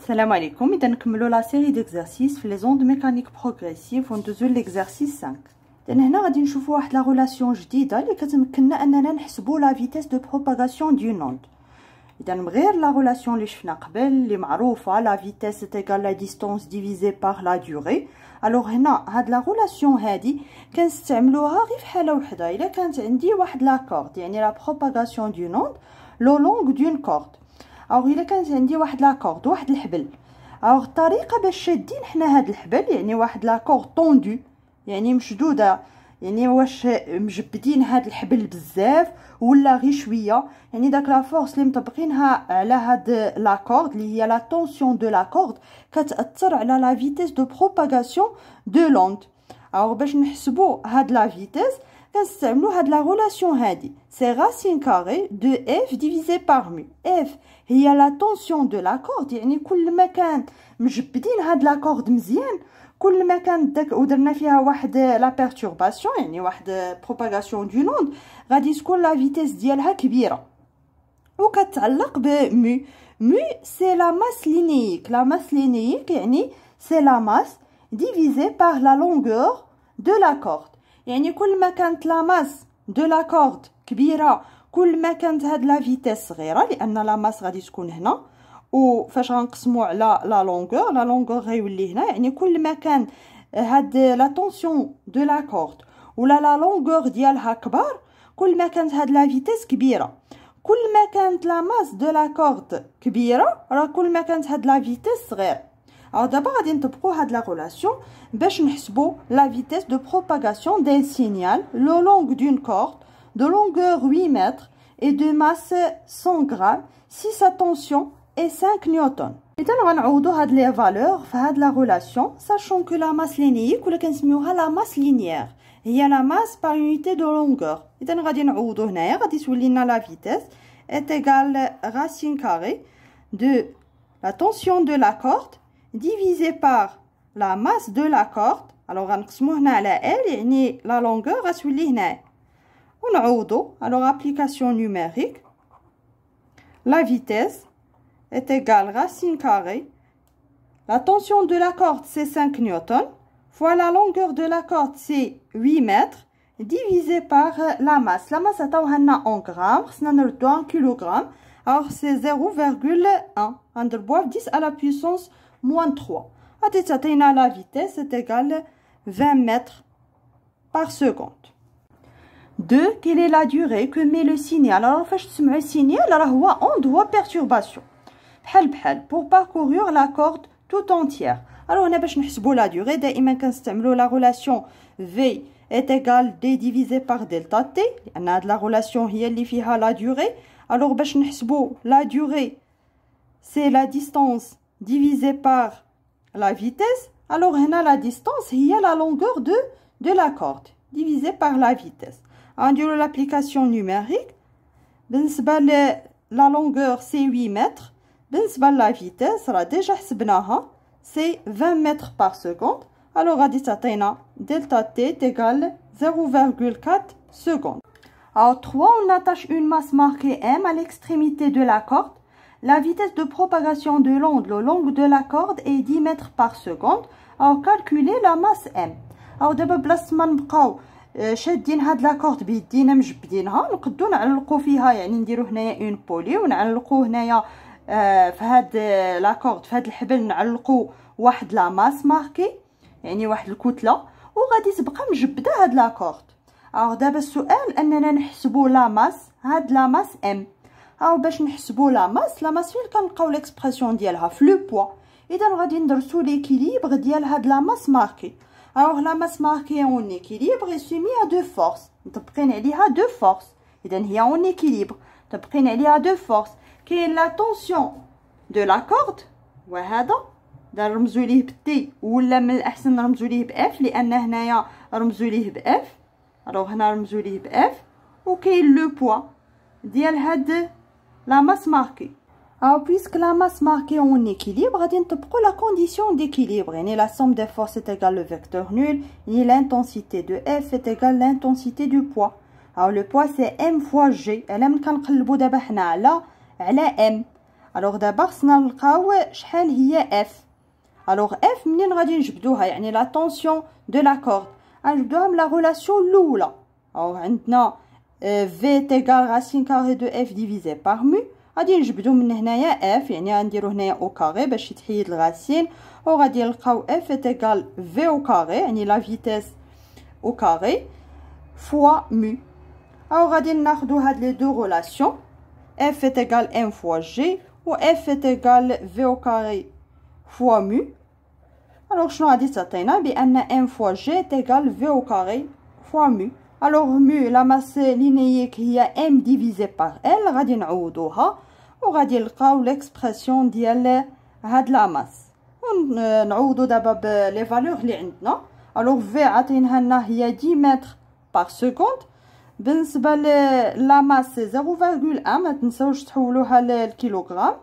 Salam alaikum, إذا نكملوا لا série d'exercices في les ondes mécaniques progressives وندوزو l'exercice 5. إذا هنا غادي نشوفوا واحد لا غولاسيون جديده اللي كتمكننا اننا نحسبوا لا فيتيس دو بروباغاسيون دون اوند. اذا بغير لا غولاسيون اللي شفنا قبل اللي معروفه لا فيتيس ايغال لا ديستانس ديفيزي بار لا دوري. الوغ هنا هاد لا غولاسيون هادي كنستعملوها غير في حاله وحده، الا كانت عندي واحد لا كورد يعني لا بروباغاسيون دون اوند لو لونغ دون كورد. الوغ الا كانت عندي واحد لا كورد واحد الحبل، الوغ الطريقه باش شادين حنا هاد الحبل يعني واحد لا كورد طوندو يعني مشدوده، يعني واش مجبدين هاد الحبل بزاف ولا غير شويه، يعني داك لا فورس اللي مطبقينها على هاد لا كورد اللي هي لا طونسيون دو لا كورد كتاثر على لا فيتيس دو بروباغاسيون دو لوند. الوغ باش نحسبوا هاد لا فيتيس كنستعملوا هاد لا غولاسيون هادي، سي راسين كاري دو اف ديفيزي بار مو. اف هي لا طونسيون دو لا كورد، يعني كل ما كان مجبدين هاد لا كورد مزيان كل ما كان داك ودرنا فيها واحد لا بيرتورباسيون يعني واحد بروباغاسيون دو لوند غادي تكون لا فيتيس ديالها كبيره وكتعلق بمو. مو سي لا ماس لينييك، لا ماس لينييك يعني سي لا ماس ديفيزي بار لا لونغور دو لا كورد، يعني كل ما كانت لا ماس دو لا كورد كبيره كل ما كانت هاد لا فيتيس صغيره، لان لا ماس غادي تكون هنا وفاش غنقسموا على لا لونغور غيولي هنا، يعني كل ما كان هاد لا طونسيون دو لا كورد ولا لا لونغور ديالها كبار كل ما كانت هاد لا فيتيس كبيره. كل ما كانت لا ماس دو لا كورد كبيره راه كل ما كانت هاد لا فيتيس صغير. Alors دابا غادي نطبقوا هاد لا غولاسيون باش نحسبوا لا فيتيس دو بروباغاسيون d'un signal le long d'une corde de longueur 8 mètres et de masse 100 grammes si sa tension est 5 newton. اذا غنعوضوا هاد لي فالور في هاد لا غولاسيون ساشون كو لا ماس لينييك ولا كنسميوها لا ماس لينيير هي لا ماس بار يونيتي دو لونغور. اذا غادي نعوضوا هنايا غادي تولي لنا لا فيتيس est égale racine carrée de la tension de la corde divisé par la masse de la corde. alors غنقسمو هنا على L يعني لا لونغور غتولي هنا ونعوضو. alors application numérique la vitesse est égale racine carrée la tension de la corde c'est 5 newtons fois la longueur de la corde c'est 8 mètres divisé par la masse. La masse عطاوها لنا en grammes خصنا نردوها en kilogramme. alors c'est 0,1 غنضربوها في 10 à la puissance moins 3 غادي تعطينا la vitesse est égale 20 mètres par seconde. 2. Quelle est la durée que met le signal? alors فاش تسمعوا signal راه هو onde هو perturbation بحال pour parcourir la corde tout entière. alors هنا باش نحسبوا la durée دائما كنستعملوا la relation V est égale D divisé par delta T لان هاد la relation هي اللي فيها la durée. alors باش نحسبوا la durée c'est la distance divisé par la vitesse. alors هنا la distance هي la longueur de la corde divisé par la vitesse. نديرو l'application numérique. بالنسبه la longueur c'est 8 mètres، بالنسبه la vitesse راه ديجا حسبناها c'est 20 mètres par seconde. alors غادي تعطينا delta t égale 0,4 secondes. alors 3 on attache une masse marquée M à l'extrémité de la corde. La vitesse de propagation de l'onde le long de la corde est 10 mètres par seconde. alors calculer la masse M. alors دابا بلاصه ما نبقاو شادين هاد لا كورد بيدينا مجبدينها نقدو نعلقو فيها، يعني نديرو هنايا اون بولي ونعلقو هنايا في هاد لا كورد في هاد الحبل نعلقو واحد لا ماس ماركي يعني واحد الكتله وغادي تبقى مجبده هاد لا كورد. alors دابا السؤال اننا نحسبوا لا ماس هاد لا ماس ام. او باش نحسبوا لا ماس فين كنلقاو ليكسبرسيون ديالها في لو بوا. اذا غادي ندرسوا ليكيليبر ديال هاد لا ماس ماركي. alors la masse marquée en équilibre est soumise à deux forces مطبقين عليها deux forces. اذا هي en équilibre مطبقين عليها deux forces. كاين la tension de la corde وهذا نرمزوا ليه بالتي ولا من الاحسن نرمزوا ليه باف لان هنايا رمزوا ليه باف. alors هنا رمزوا ليه باف. وكاين لو بوا ديال هاد la masse marquée. alors puisque la masse marquée en équilibre غادي نطبقوا la condition d'équilibre يعني la somme des forces est égale le vecteur nul et l'intensité de F est égale l'intensité du poids. alors le poids c'est M fois G. الا من كنقلبوا دابا حنا على M. الوغ دابا خصنا نلقاو شحال هي اف. الوغ اف منين غادي نجبدوها يعني لا طونسيون دو لا كورد غنجبدوها من لا غولاسيون الاولى. الوغ عندنا في تيغال راسين كاري دو اف ديفيزي باغ مو، غادي نجبدو من هنايا اف يعني غنديرو هنايا او كاري باش يتحيد الغاسين، وغادي نلقاو اف تيغال في او كاري يعني لا فيتيس او كاري فوا مو. او غادي ناخدو هاد لي دو غولاسيون f est égal m fois g ou f est égal v au carré fois mu. Alors شنو غادي تعطينا بان m fois g est égal v au carré fois mu. Alors mu la masse linéique هي m divisé par l، غادي نعوضوها وغادي نلقاو l'expression ديال هاد لا ماس. ونعوضو دابا بلي فالور اللي عندنا. alors v عطيناها لنا هي 10 متر par seconde. بالنسبه لا ماس 0.1 ما تنساوش تحولوها للكيلوغرام،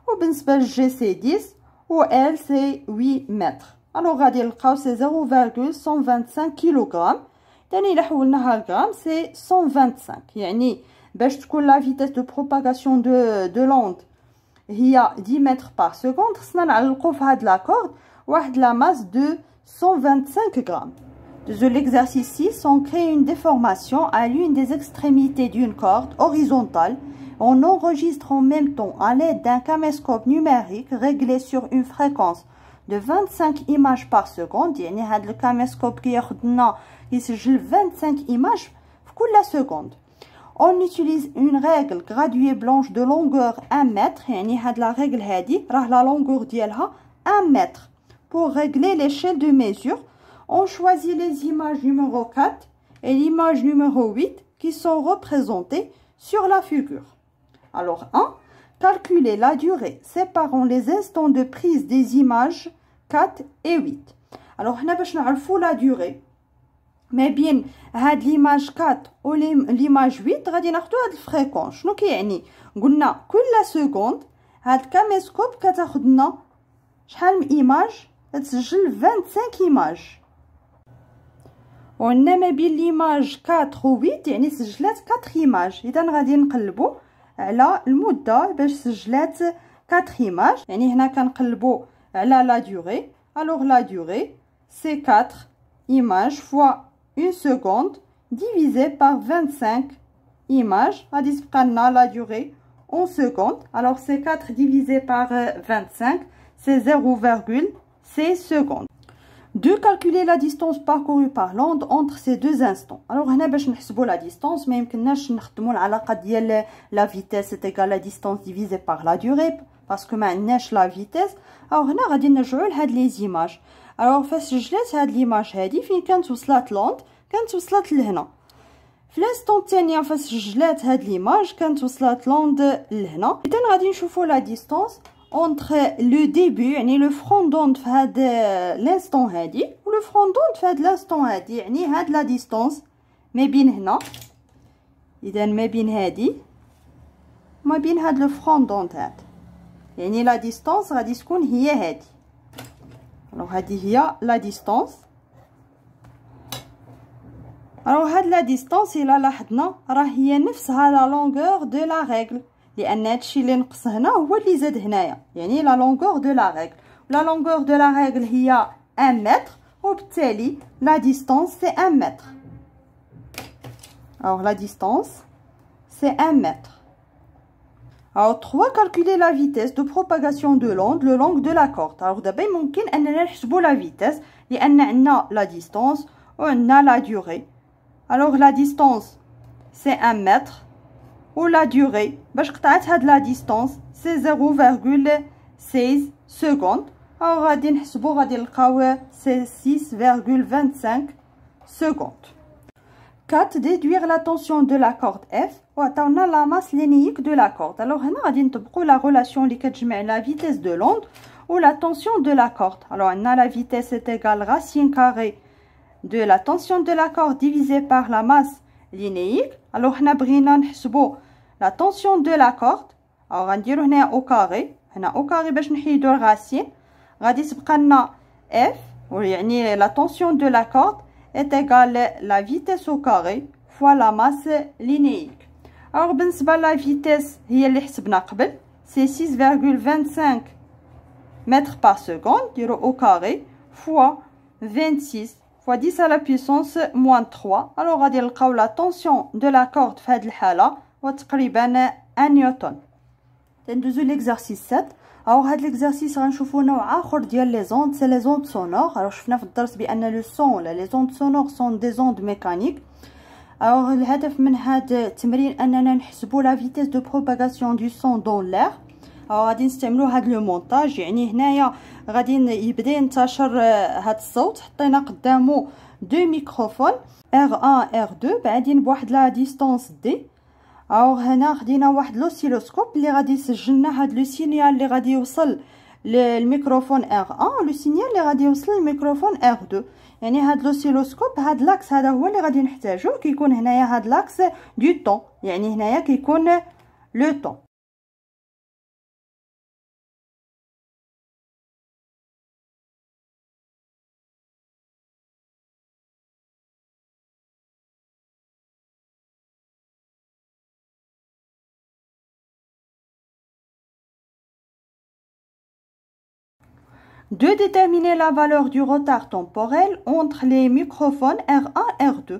وبالنسبه للجي سي 10 و ال سي 8 متر. الوغ غادي نلقاو سي 0.125 كيلوغرام، ثاني الا حولناها لغرام سي 125. يعني باش تكون لا فيتيس دو بروباغاسيون دو لوند هي 10 متر بار سكوند، خصنا نعلقو في هاد لاكورد واحد لا ماس دو 125 غرام. De l'exercice 6, on crée une déformation à l'une des extrémités d'une corde horizontale. On enregistre en même temps à l'aide d'un caméscope numérique réglé sur une fréquence de 25 images par seconde. يعني هاد الكاميسكوب كياخدنا يسجل 25 images في كل seconde. On utilise une règle graduée blanche de longueur 1 mètre. يعني هاد la règle هادي راه la longueur ديالها 1 mètre. Pour régler l'échelle de mesure, on choisit les images numéro 4 et l'image numéro 8 qui sont représentées sur la figure. Alors 1. Calculer la durée séparant les instants de prise des images 4 et 8. Alors هنا باش نعرفوا la durée ما بين هاد l'image 4 و l'image 8 غادي ناخدو هاد الفريكونس. شنو كيعني؟ قلنا كل سكوند هاد الكاميسكوب كتاخدنا شحال من ايماج؟ تسجل 25 ايماج. وعندنا ما بين ليماج 4 و 8 يعني سجلات 4 ايماج. اذا غادي نقلبوا على المده باش سجلات 4 ايماج. يعني هنا كنقلبوا على لا دوري. الوغ لا دوري سي 4 images fois 1 seconde divisé par 25 images. غادي تبقى لنا لا دوري en seconde. alors c'est 4 divisé par 25 c'est 0,6 secondes. De calculer la distance parcourue par l'onde entre ces deux instants. Alors هنا باش نحسبوا la distance ما يمكنناش نخدموا العلاقه ديال la vitesse est égale la distance divisée par la durée باسكو ما عندناش la vitesse. alors هنا غادي نرجعوا لهاد لي زيماج. alors فاش سجلت هاد ليماج هادي فين كانت وصلت لوند؟ كانت وصلت لهنا. في l'instant الثانيه فاش سجلت هاد ليماج كانت وصلت لوند لهنا. اذا غادي نشوفوا la distance entre le début يعني le front d'onde في هاد l'instant هادي و le front d'onde في هاد l'instant هادي. يعني هاد la distance ما بين هنا، اذا ما بين هادي ما بين هاد le front d'onde هاد، يعني la distance غادي تكون هي هادي. alors هادي هي la distance. alors هاد la distance إلا لاحظنا راه هي نفسها la longueur de la règle، لان هادشي اللي نقص هنا هو اللي زاد هنايا، يعني لا لونغور دو لا ريغل. لا لونغور دو لا ريغل هي 1 متر وبالتالي لا ديستانس سي 1 متر. alors la distance c'est 1 mètre. alors 3 calculer la vitesse de propagation de l'onde le long de la corde. alors دابا ممكن اننا نحسبوا la vitesse لان عندنا la distance وعندنا la durée. alors la distance c'est 1 mètre ou la durée باش قطعت هاد لا ديستانس سي 0,16 secondes. او غادي نحسبوا غادي نلقاو سي 6,25 secondes. 4 déduire la tension de la corde F وعطاونا la masse linéique de la corde. alors هنا غادي نطبقوا la relation اللي كتجمع la vitesse de l'onde ou la tension de la corde. alors عندنا la vitesse est égale racine carrée de la tension de la corde divisé par la masse linéique. alors حنا بغينا نحسبوا la tension de la corde. alors غنديرو هنا او كاري، هنا او كاري باش نحيدو الغاسين. غادي تبقى لنا F يعني la tension de la corde est égale la vitesse au carré fois la masse linéique. alors بالنسبه لا vitesse هي اللي حسبنا قبل c'est 6,25 mètres par seconde, dire au carré, fois 26 fois 10 à la puissance moins 3. Alors غادي نلقاو la tension de la corde في هذه الحالة وتقريبا 1 نيوتن. ندوزو l'exercice 7. alors هاد l'exercice غنشوفو نوع اخر ديال لي زوند، سي لي زوند سونور. alors شفنا في الدرس بان لو سون ولا لي زوند سونور سون دي زوند ميكانيك. alors الهدف من هاد التمرين اننا نحسبو لا فيتيس دو بروباغاسيون دو سون دون لير. غادي نستعملو هاد لو مونتاج، يعني هنايا غادي يبدا ينتشر هاد الصوت، حطينا قدامو دو ميكروفون R1 R2 بعدين بواحد لا ديستانس دي. هنا خدينا واحد لوسيلوسكوب اللي غادي يسجلنا هاد لو سينيال اللي غادي يوصل للميكروفون R1 لو سينيال اللي غادي يوصل للميكروفون R2. يعني هاد لوسيلوسكوب هاد لاكس هذا هو اللي غادي نحتاجو، كيكون هنايا هاد لاكس دو طون، يعني هنايا كيكون لو طون. De déterminer la valeur du retard temporel entre les microphones R1 R2.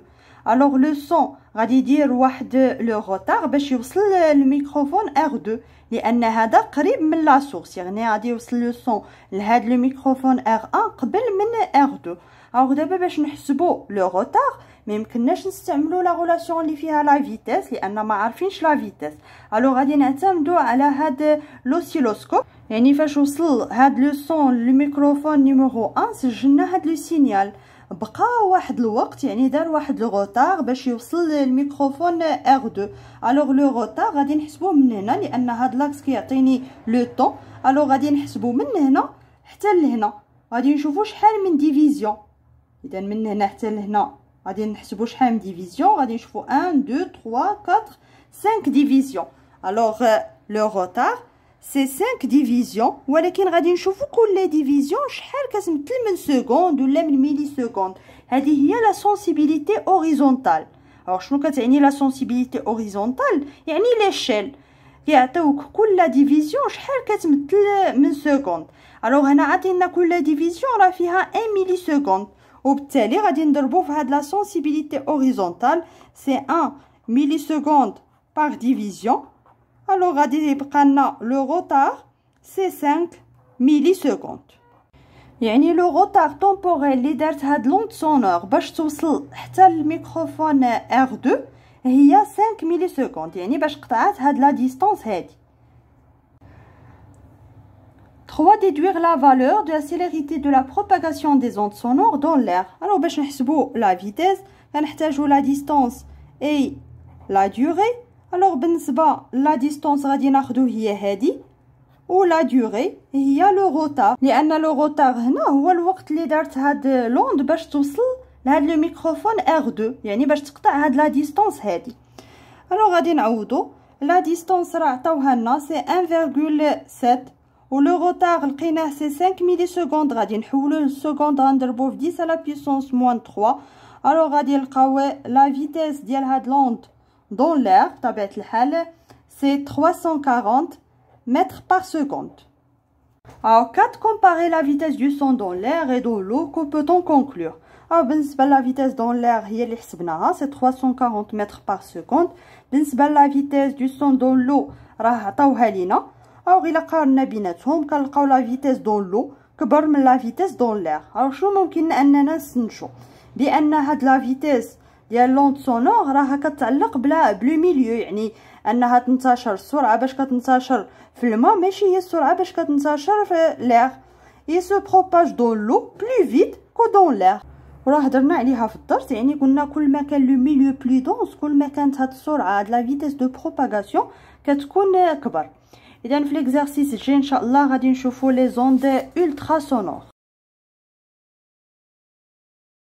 alors le son غادي يدير واحد لو روتار باش يوصل للميكروفون R2 لان هذا قريب من لا سورس، يعني غادي يوصل لو سون لهاد لو ميكروفون R1 قبل من R2. alors دابا باش نحسبوا لو روتار ما يمكنناش نستعملوا لا غولاسيون اللي فيها لا فيتيس لان ما عارفينش لا فيتيس. alors غادي نعتمدوا على هاد لوسيلوسكوب، يعني فاش وصل هاد لو سون للميكروفون نيميرو 1 سجلنا هاد لو سينيال، بقى واحد الوقت يعني دار واحد لو روتار باش يوصل للميكروفون R2. alors لو روتار غادي نحسبوه من هنا لان هاد لاكس كيعطيني لو طون. alors غادي نحسبوه من هنا حتى لهنا، غادي نشوفوا شحال من ديفيزيون. اذا من هنا حتى لهنا غادي نحسبوا شحال من ديفيزيون، غادي نشوفوا 1 2 3 4 5 ديفيزيون. alors لو روتار سي 5 ديفيزيون، ولكن غادي نشوفوا كل ديفيزيون شحال كتمثل من سكوند ولا من ميلي سكوند. هذه هي لا سونسيبيليتي اوريزونتال. alors شنو كتعني لا سونسيبيليتي اوريزونتال؟ يعني ليشيل كيعطيوك كل ديفيزيون شحال كتمثل من سكوند. alors هنا عطينا كل ديفيزيون راه فيها 1 ميلي سكوند، وبالتالي غادي نضربو في هاد لا سونسيبيليتي اوريزونتال سي 1 ميلي سكوند بار ديفيزيون. alors غادي يبقى لنا لو روتار سي 5 ميلي سكوند. يعني لو روتار طومبوريل اللي دارت هاد لوند سونور باش توصل حتى الميكروفون R2 هي 5 ميلي سكوند، يعني باش قطعات هاد لا ديستانس هادي. 3 déduire la valeur de la célérité de la propagation des ondes sonores dans l'air. alors باش نحسبوا لا فيتيس كنحتاجوا لا ديستانس اي لا دوري. alors بالنسبه لا ديستانس غادي ناخذو هي هادي، و لا دوري هي لو روتار، لان لو روتار هنا هو الوقت اللي دارت هاد لوند باش توصل لهاد لو ميكروفون R2، يعني باش تقطع هاد لا ديستانس هادي. alors غادي نعوضو لا ديستانس راه عطاوها لنا سي 1,7 و لو روتار لقيناه سي 5 ميلي سكوند، غادي نحولو للسكوند غنضربوه في 10 على بيسونس موان 3. alors غادي نلقاو لا فيتيس ديال هاد لوند دون لير بطبيعة الحال سي 340 mètres par seconde. alors qu'à comparer la vitesse du son dans l'air et dans l'eau, que peut-on conclure? alors بالنسبة لا فيتيس دون لير هي اللي حسبناها سي 340 mètres par seconde. بالنسبة لا فيتيس دو سون دون لو راه عطاوها لينا. alors إلا قارنا بيناتهم كنلقاو لا فيتيس دون لو كبر من لا فيتيس دون لير. alors شنو ممكن اننا نستنتجو؟ بان هاد لا فيتيس ديال لوند سونور راها كتعلق بلو ميليو، يعني انها تنتشر السرعه باش كتنتشر في الماء ماشي هي السرعه باش كتنتشر في لير. اي سو بروباج دون لو بلو فيت كو دون لير، وراه هضرنا عليها في الدرس، يعني قلنا كل ما كان لو ميليو بلو دونس كل ما كانت هاد السرعه هاد لا فيتيس دو بروباغاسيون كتكون كبر. اذا في ليكزارسيس الجاي ان شاء الله غادي نشوفوا لي زوند الترا سونور.